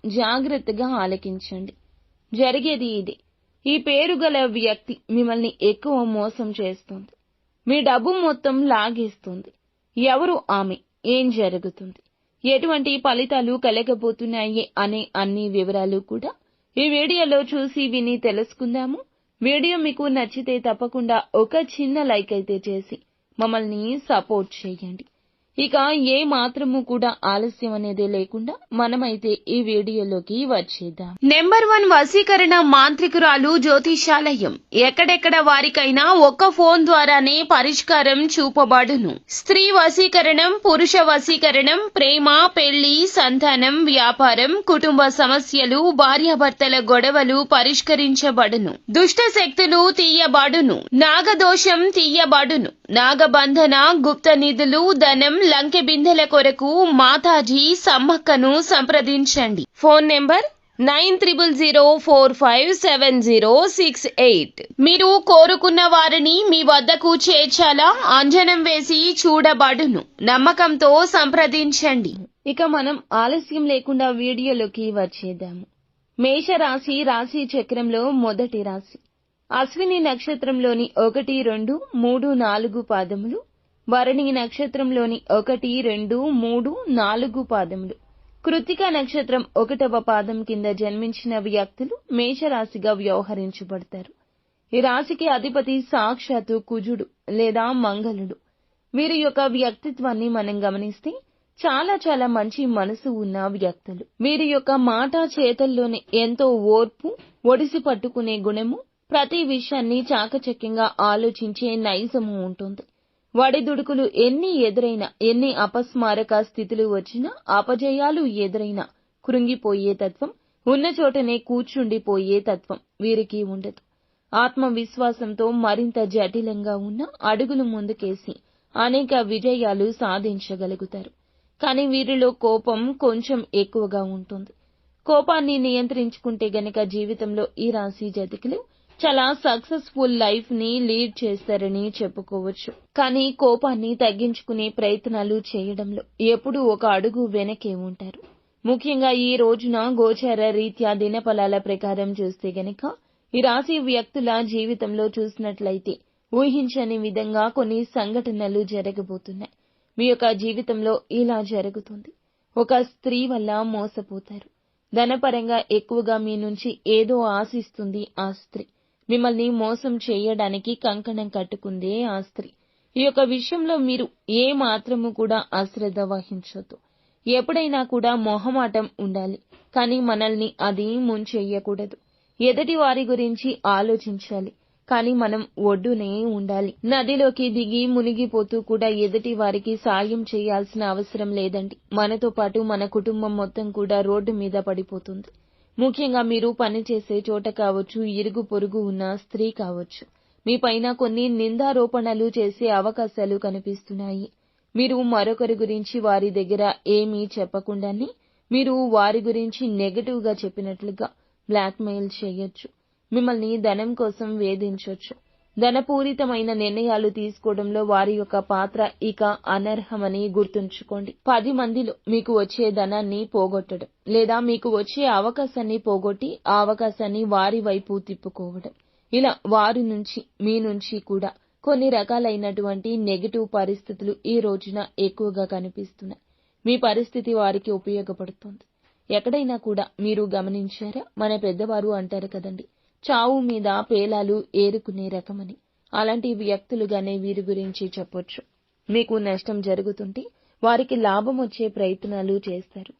జాగ్రత్తగా ఆలకించండి. జరిగేది ఇదే. ఈ పేరు గల వ్యక్తి మిమ్మల్ని ఎక్కువ మోసం చేస్తుంది. మీ డబ్బు మొత్తం లాగేస్తుంది. ఎవరు ఆమె? ఏం జరుగుతుంది? ఎటువంటి ఫలితాలు కలగబోతున్నాయి అనే అన్ని వివరాలు కూడా ఈ వీడియోలో చూసి విని తెలుసుకుందాము. వీడియో మీకు నచ్చితే తప్పకుండా ఒక చిన్న లైక్ అయితే చేసి మమ్మల్ని సపోర్ట్ చేయండి. ఇక ఏ మాత్రము కూడా ఆలస్యం అనేది లేకుండా మనమైతే ఈ వీడియోలోకి వచ్చేద్దాం. నెంబర్ 1 వశీకరణ మాంత్రికురాలు జ్యోతిషాలయం. ఎక్కడెక్కడ వారికైనా ఒక్క ఫోన్ ద్వారానే పరిష్కారం చూపబడును. స్త్రీ వశీకరణం, పురుష వశీకరణం, ప్రేమ, పెళ్లి, సంతానం, వ్యాపారం, కుటుంబ సమస్యలు, భార్యాభర్తల గొడవలు పరిష్కరించబడును. దుష్ట శక్తులు తీయబడును. నాగదోషం తీయబడును. నాగబంధన, గుప్త నిధులు, ధనం, లంకె బిందెల కొరకు మాతాజీ సమ్మక్కను సంప్రదించండి. Phone number 9000457068. మీరు కోరుకున్న వారిని మీ వద్దకు చేర్చాలా? అంజనం వేసి చూడబడును. నమ్మకంతో సంప్రదించండి. ఇక మనం ఆలస్యం లేకుండా వీడియోలోకి వచ్చేద్దాము. మేషరాశి రాశి చక్రంలో మొదటి రాశి. అశ్విని నక్షత్రంలోని 1, 2, 3, 4 పాదములు, భరణి నక్షత్రంలోని 1, 2, 3, 4 పాదములు, కృత్తిక నక్షత్రం 1వ పాదం కింద జన్మించిన వ్యక్తులు మేషరాశిగా వ్యవహరించబడతారు. ఈ రాశికి అధిపతి సాక్షాత్తు కుజుడు లేదా మంగళుడు. వీరి యొక్క వ్యక్తిత్వాన్ని మనం గమనిస్తే చాలా మంచి మనసు ఉన్న వ్యక్తులు. వీరి యొక్క మాట చేతల్లోనే ఎంతో ఓర్పు, ఒడిసి పట్టుకునే గుణము, ప్రతి విషయాన్ని చాకచక్యంగా ఆలోచించే నైజము ఉంటుంది. వడిదుడుకులు ఎన్ని ఎదురైనా, ఎన్ని అపస్మారక స్థితులు వచ్చినా, అపజయాలు ఎదురైనా కృంగిపోయే తత్వం, ఉన్న చోటనే కూర్చుండిపోయే తత్వం వీరికి ఉండదు. ఆత్మవిశ్వాసంతో మరింత జటిలంగా ఉన్న అడుగులు ముందుకేసి అనేక విజయాలు సాధించగలుగుతారు. కానీ వీరిలో కోపం కొంచెం ఎక్కువగా ఉంటుంది. కోపాన్ని నియంత్రించుకుంటే గనక జీవితంలో ఈ రాశి జాతకులు చాలా సక్సెస్ఫుల్ లైఫ్ ని లీడ్ చేస్తారని చెప్పుకోవచ్చు. కానీ కోపాన్ని తగ్గించుకునే ప్రయత్నాలు చేయడంలో ఎప్పుడూ ఒక అడుగు వెనకే ఉంటారు. ముఖ్యంగా ఈ రోజున గోచార రీత్యా దినఫలాల ప్రకారం చూస్తే గనక ఈ రాశి వ్యక్తుల జీవితంలో చూసినట్లయితే ఊహించని విధంగా కొన్ని సంఘటనలు జరగబోతున్నాయి. మీ యొక్క జీవితంలో ఇలా జరుగుతుంది. ఒక స్త్రీ వల్ల మోసపోతారు. ధనపరంగా ఎక్కువగా మీ నుంచి ఏదో ఆశిస్తుంది ఆ స్త్రీ. మిమ్మల్ని మోసం చేయడానికి కంకణం కట్టుకుందే ఆ స్త్రీ. ఈ యొక్క విషయంలో మీరు ఏ మాత్రము కూడా అశ్రద్ధ వహించొద్దు. ఎప్పుడైనా కూడా మొహమాటం ఉండాలి. కానీ మనల్ని అది ముంచెయ్యకూడదు. ఎదుటి వారి గురించి ఆలోచించాలి. కానీ మనం ఒడ్డునే ఉండాలి. నదిలోకి దిగి మునిగిపోతూ కూడా ఎదుటి వారికి సాయం చేయాల్సిన అవసరం లేదండి. మనతో పాటు మన కుటుంబం మొత్తం కూడా రోడ్డు మీద పడిపోతుంది. ముఖ్యంగా మీరు పనిచేసే చోట కావచ్చు, ఇరుగు పొరుగు ఉన్న స్త్రీ కావచ్చు, మీ పైన కొన్ని నిందారోపణలు చేసే అవకాశాలు కనిపిస్తున్నాయి. మీరు మరొకరి గురించి వారి దగ్గర ఏమీ చెప్పకుండానే మీరు వారి గురించి నెగటివ్ గా చెప్పినట్లుగా బ్లాక్మెయిల్ చేయొచ్చు. మిమ్మల్ని ధనం కోసం వేధించొచ్చు. ధనపూరితమైన నిర్ణయాలు తీసుకోవడంలో వారి యొక్క పాత్ర ఇక అనర్హమని గుర్తుంచుకోండి. 10 మందిలో మీకు వచ్చే ధనాన్ని పోగొట్టడం, లేదా మీకు వచ్చే అవకాశాన్ని పోగొట్టి ఆ అవకాశాన్ని వారి వైపు తిప్పుకోవడం, ఇలా వారి నుంచి మీ నుంచి కూడా కొన్ని రకాలైనటువంటి నెగటివ్ పరిస్థితులు ఈ రోజున ఎక్కువగా కనిపిస్తున్నాయి. మీ పరిస్థితి వారికి ఉపయోగపడుతుంది. ఎక్కడైనా కూడా మీరు గమనించారా? మన పెద్దవారు అంటారు కదండి, చావు మీద పేలాలు ఏరుకునే రకమని. అలాంటి వ్యక్తులుగానే వీరి గురించి చెప్పొచ్చు. మీకు నష్టం జరుగుతుంటే వారికి లాభం వచ్చే ప్రయత్నాలు చేస్తారు.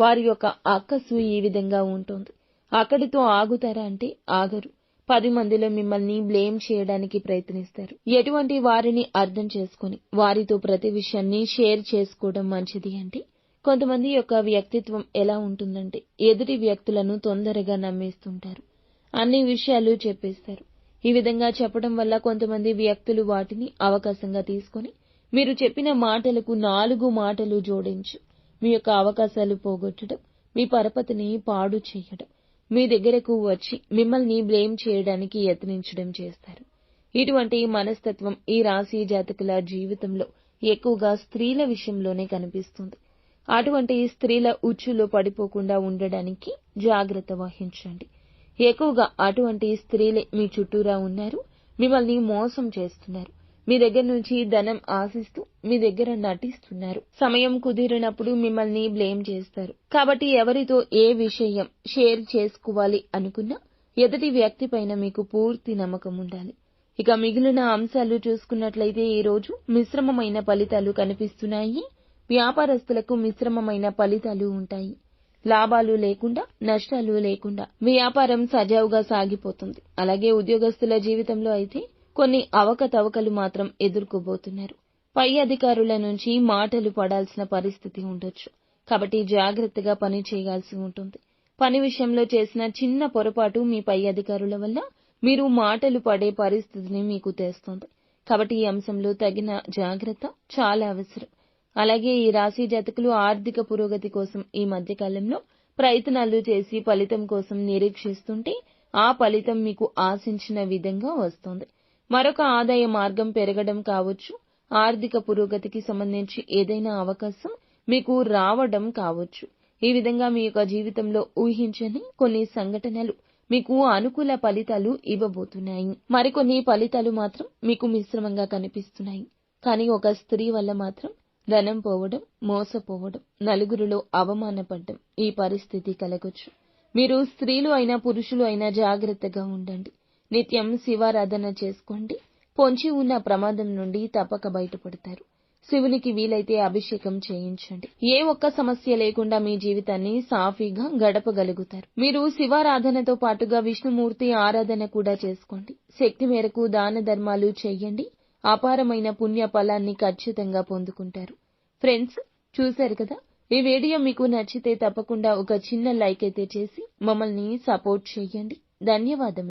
వారి యొక్క అక్కసు ఈ విధంగా ఉంటుంది. అక్కడితో ఆగుతారా అంటే ఆగరు. 10 మందిలో మిమ్మల్ని బ్లేమ్ చేయడానికి ప్రయత్నిస్తారు. ఎటువంటి వారిని అర్థం చేసుకుని వారితో ప్రతి విషయాన్ని షేర్ చేసుకోవడం మంచిది అంటే, కొంతమంది యొక్క వ్యక్తిత్వం ఎలా ఉంటుందంటే ఎదుటి వ్యక్తులను తొందరగా నమ్మేస్తుంటారు. అన్ని విషయాలు చెప్పేస్తారు. ఈ విధంగా చెప్పడం వల్ల కొంతమంది వ్యక్తులు వాటిని అవకాశంగా తీసుకొని మీరు చెప్పిన మాటలకు 4 మాటలు జోడించి మీ యొక్క అవకాశాలు పోగొట్టడం, మీ పరపతిని పాడు చేయడం, మీ దగ్గరకు వచ్చి మిమ్మల్ని బ్లేమ్ చేయడానికి యత్నించడం చేస్తారు. ఇటువంటి మనస్తత్వం ఈ రాశి జాతకుల జీవితంలో ఎక్కువగా స్త్రీల విషయంలోనే కనిపిస్తుంది. అటువంటి స్త్రీల ఉచ్చులో పడిపోకుండా ఉండడానికి జాగ్రత్త వహించండి. ఎక్కువగా అటువంటి స్త్రీలే మీ చుట్టూరా ఉన్నారు, మిమ్మల్ని మోసం చేస్తున్నారు, మీ దగ్గర నుంచి ధనం ఆశిస్తూ మీ దగ్గర నటిస్తున్నారు. సమయం కుదిరినప్పుడు మిమ్మల్ని బ్లేమ్ చేస్తారు. కాబట్టి ఎవరితో ఏ విషయం షేర్ చేసుకోవాలి అనుకున్నా ఎదుటి వ్యక్తి పైన మీకు పూర్తి నమ్మకం ఉండాలి. ఇక మిగిలిన అంశాలు చూసుకున్నట్లయితే ఈ రోజు మిశ్రమమైన ఫలితాలు కనిపిస్తున్నాయి. వ్యాపారస్తులకు మిశ్రమమైన ఫలితాలు ఉంటాయి. లాభాలు లేకుండా నష్టాలు లేకుండా వ్యాపారం సజావుగా సాగిపోతుంది. అలాగే ఉద్యోగస్తుల జీవితంలో అయితే కొన్ని అవకతవకలు మాత్రం ఎదుర్కోబోతున్నారు. పై అధికారుల నుంచి మాటలు పడాల్సిన పరిస్థితి ఉండొచ్చు. కాబట్టి జాగ్రత్తగా పని చేయాల్సి ఉంటుంది. పని విషయంలో చేసిన చిన్న పొరపాటు మీ పై అధికారుల వల్ల మీరు మాటలు పడే పరిస్థితిని మీకు తెస్తుంది. కాబట్టి ఈ అంశంలో తగిన జాగ్రత్త చాలా అవసరం. అలాగే ఈ రాశి జాతకులు ఆర్థిక పురోగతి కోసం ఈ మధ్య కాలంలో ప్రయత్నాలు చేసి ఫలితం కోసం నిరీక్షిస్తుంటే ఆ ఫలితం మీకు ఆశించిన విధంగా వస్తుంది. మరొక ఆదాయ మార్గం పెరగడం కావచ్చు, ఆర్థిక పురోగతికి సంబంధించి ఏదైనా అవకాశం మీకు రావడం కావచ్చు. ఈ విధంగా మీ యొక్క జీవితంలో ఊహించని కొన్ని సంఘటనలు మీకు అనుకూల ఫలితాలు ఇవ్వబోతున్నాయి. మరికొన్ని ఫలితాలు మాత్రం మీకు మిశ్రమంగా కనిపిస్తున్నాయి. కానీ ఒక స్త్రీ వల్ల మాత్రం ధనం పోవడం, మోసపోవడం, నలుగురిలో అవమానపడ్డం ఈ పరిస్థితి కలగొచ్చు. మీరు స్త్రీలు అయినా పురుషులు అయినా జాగ్రత్తగా ఉండండి. నిత్యం శివారాధన చేసుకోండి. పొంచి ఉన్న ప్రమాదం నుండి తప్పక బయటపడతారు. శివునికి వీలైతే అభిషేకం చేయించండి. ఏ ఒక్క సమస్య లేకుండా మీ జీవితాన్ని సాఫీగా గడపగలుగుతారు. మీరు శివారాధనతో పాటుగా విష్ణుమూర్తి ఆరాధన కూడా చేసుకోండి. శక్తి మేరకు దాన ధర్మాలు చేయండి. అపారమైన పుణ్య ఫలాన్ని ఖచ్చితంగా పొందుకుంటారు. ఫ్రెండ్స్, చూశారు కదా, ఈ వీడియో మీకు నచ్చితే తప్పకుండా ఒక చిన్న లైక్ అయితే చేసి మమ్మల్ని సపోర్ట్ చేయండి. ధన్యవాదములు.